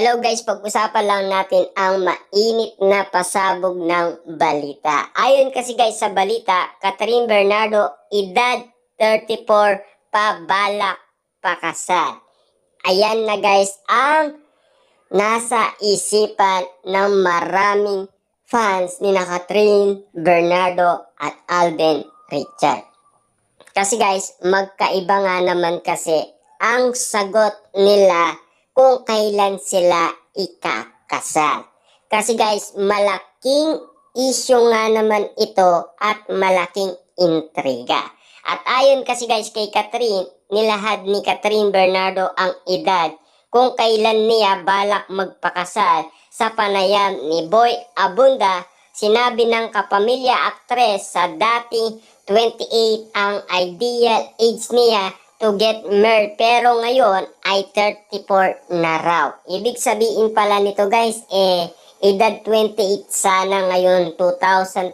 Hello guys, pag-usapan lang natin ang mainit na pasabog ng balita. Ayon kasi guys sa balita, Catherine Bernardo, edad 34, pabalak pakasal. Ayan na guys ang nasa isipan ng maraming fans ni Catherine Bernardo at Alden Richard. Kasi guys, magkaiba nga naman kasi ang sagot nila kung kailan sila ikakasal. Kasi guys, malaking issue nga naman ito at malaking intriga. At ayon kasi guys kay Catherine, nilahad ni Catherine Bernardo ang edad kung kailan niya balak magpakasal sa panayam ni Boy Abunda. Sinabi ng kapamilya aktres sa dating 28 ang ideal age niya to get married, pero ngayon ay 34 na raw. Ibig sabihin pala nito guys, edad 28 sana ngayon 2024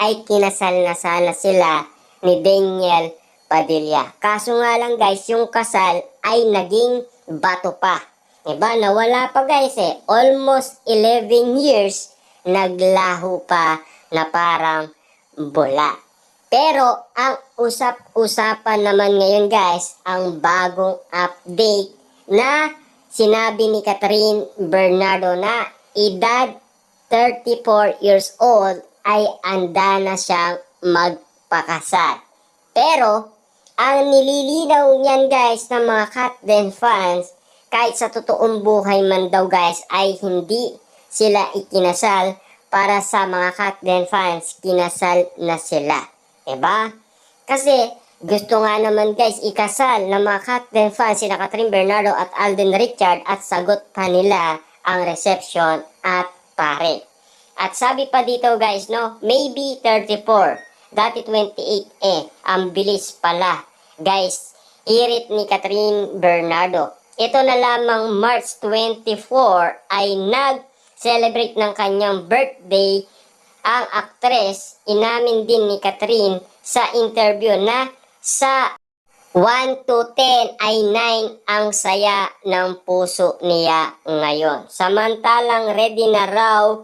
ay kinasal na sana sila ni Daniel Padilla. Kaso nga lang guys, yung kasal ay naging bato pa. Diba? Nawala pa guys almost 11 years naglaho pa na parang bula. Pero ang usap-usapan naman ngayon guys, ang bagong update na sinabi ni Catherine Bernardo na edad 34 years old ay anda na siyang magpakasal. Pero ang nililinaw niyan guys ng mga Catden fans, kahit sa totoong buhay man daw guys ay hindi sila ikinasal, para sa mga Catden fans, kinasal na sila. Diba? Kasi gusto nga naman guys ikasal ng mga Catden fans sila Catherine Bernardo at Alden Richard at sagot pa nila ang reception at pare. At sabi pa dito guys, no, maybe 34, dati 28 ang bilis pala. Guys, irit ni Catherine Bernardo. Ito na lamang March 24 ay nag-celebrate ng kanyang birthday ang aktres. Inamin din ni Catherine sa interview na sa 1 to 10 ay 9 ang saya ng puso niya ngayon. Samantalang ready na raw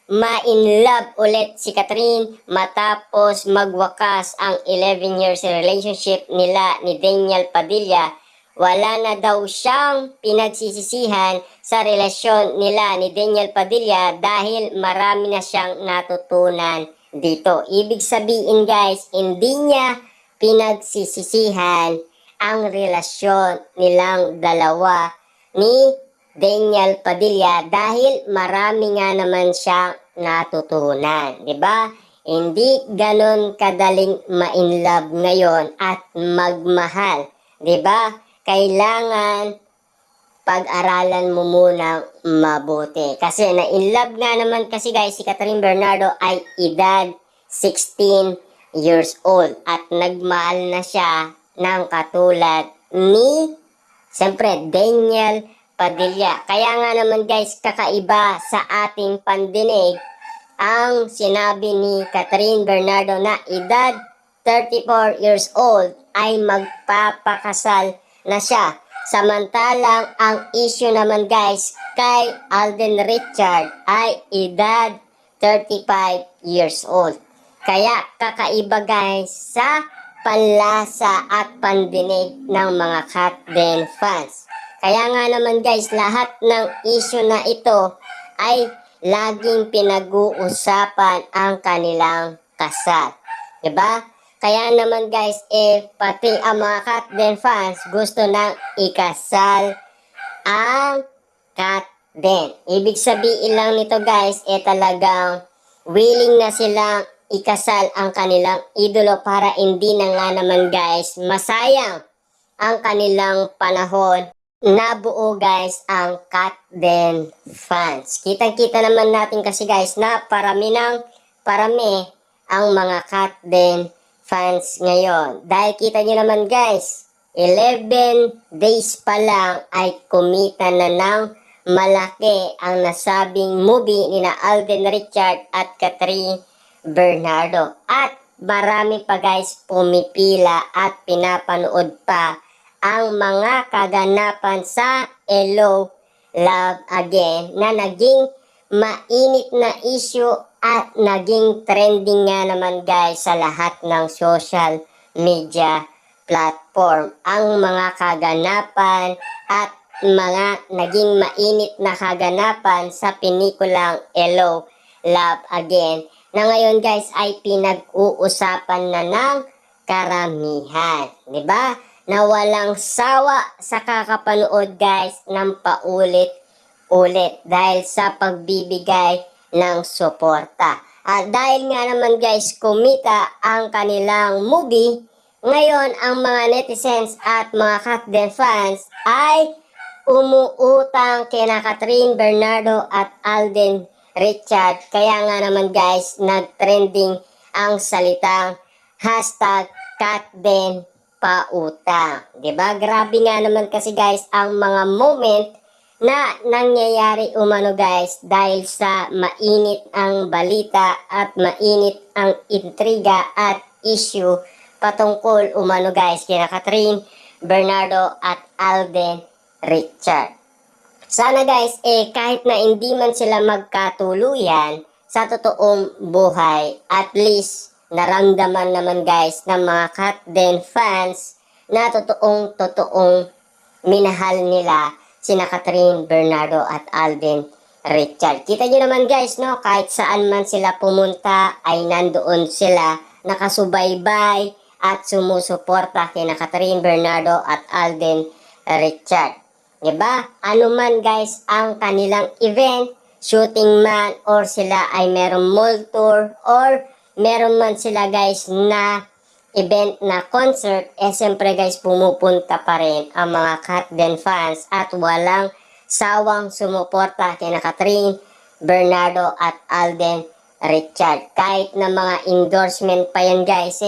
ma-in love ulit si Catherine matapos magwakas ang 11 years relationship nila ni Daniel Padilla. Wala na daw siyang pinagsisisihan sa relasyon nila ni Daniel Padilla dahil marami na siyang natutunan dito. Ibig sabihin guys, hindi niya pinagsisisihan ang relasyon nilang dalawa ni Daniel Padilla dahil marami nga naman siyang natutunan. Diba? Hindi ganon kadaling ma-inlove ngayon at magmahal. Diba? Kailangan pag-aralan mo muna mabuti. Kasi na-inlove nga naman kasi guys si Catherine Bernardo ay edad 16 years old. At nagmahal na siya ng katulad ni, siyempre, Daniel Padilla. Kaya nga naman guys, kakaiba sa ating pandinig ang sinabi ni Catherine Bernardo na edad 34 years old ay magpapakasal na siya. Samantalang ang issue naman guys kay Alden Richard ay edad 35 years old. Kaya kakaiba guys sa panlasa at pandinig ng mga Catden fans. Kaya nga naman guys, lahat ng issue na ito ay laging pinag-uusapan ang kanilang kasal. Diba? Kaya naman guys, pati ang mga Catden fans gusto nang ikasal ang Catden. Ibig sabihin lang nito guys, talagang willing na silang ikasal ang kanilang idolo para hindi na nga naman guys masayang ang kanilang panahon na buo guys ang Catden fans. Kitang-kita naman natin kasi guys na parami ang mga Catden fans ngayon. Dahil kita nyo naman guys, 11 days pa lang ay kumita na ng malaki ang nasabing movie ni na Alden Richard at Catherine Bernardo. At marami pa guys pumipila at pinapanood pa ang mga kaganapan sa Hello Love Again na naging mainit na issue at naging trending nga naman guys sa lahat ng social media platform. Ang mga kaganapan at mga naging mainit na kaganapan sa pinikulang Hello, Love Again na ngayon guys ay pinag-uusapan na ng karamihan. 'Di ba? Na walang sawa sa kakapanood guys ng paulit-ulit dahil sa pagbibigay ng suporta. At dahil nga naman guys kumita ang kanilang movie, ngayon ang mga netizens at mga Katden fans ay umuutang kina Catherine Bernardo at Alden Richard. Kaya nga naman guys, nagtrending ang salitang hashtag Katden pautang. 'Di ba? Grabe nga naman kasi guys ang mga moment na nangyayari umano guys dahil sa mainit ang balita at mainit ang intriga at issue patungkol umano guys kina Catherine Bernardo at Alden Richard. Sana guys, kahit na hindi man sila magkatuluyan sa totoong buhay, at least naramdaman naman guys ng mga Katden fans na totoong minahal nila sina Catherine Bernardo at Alden Richard. Kita nyo naman guys, no, kahit saan man sila pumunta ay nandoon sila nakasubaybay at sumusuporta kina Catherine Bernardo at Alden Richard. Diba? Ano man guys ang kanilang event, shooting man or sila ay merong mall tour or meron man sila guys na event na concert, siyempre guys pumupunta pa rin ang mga Katden fans at walang sawang sumuporta kina Catherine Bernardo at Alden Richard. Kahit na mga endorsement pa yan guys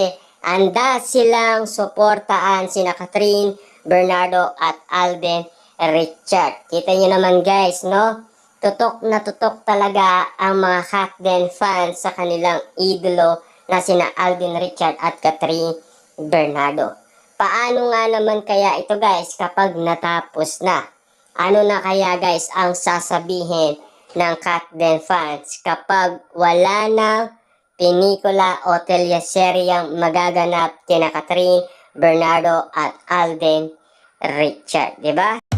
anda silang suportaan sina Catherine Bernardo at Alden Richard. Kita nyo naman guys, no? Tutok na tutok talaga ang mga Katden fans sa kanilang idolo na sina Alden Richard at Catherine Bernardo. Paano nga naman kaya ito guys kapag natapos na? Ano na kaya guys ang sasabihin ng Katden fans kapag wala ng pelikula o teleseryeng magaganap kina Catherine Bernardo at Alden Richard, di ba?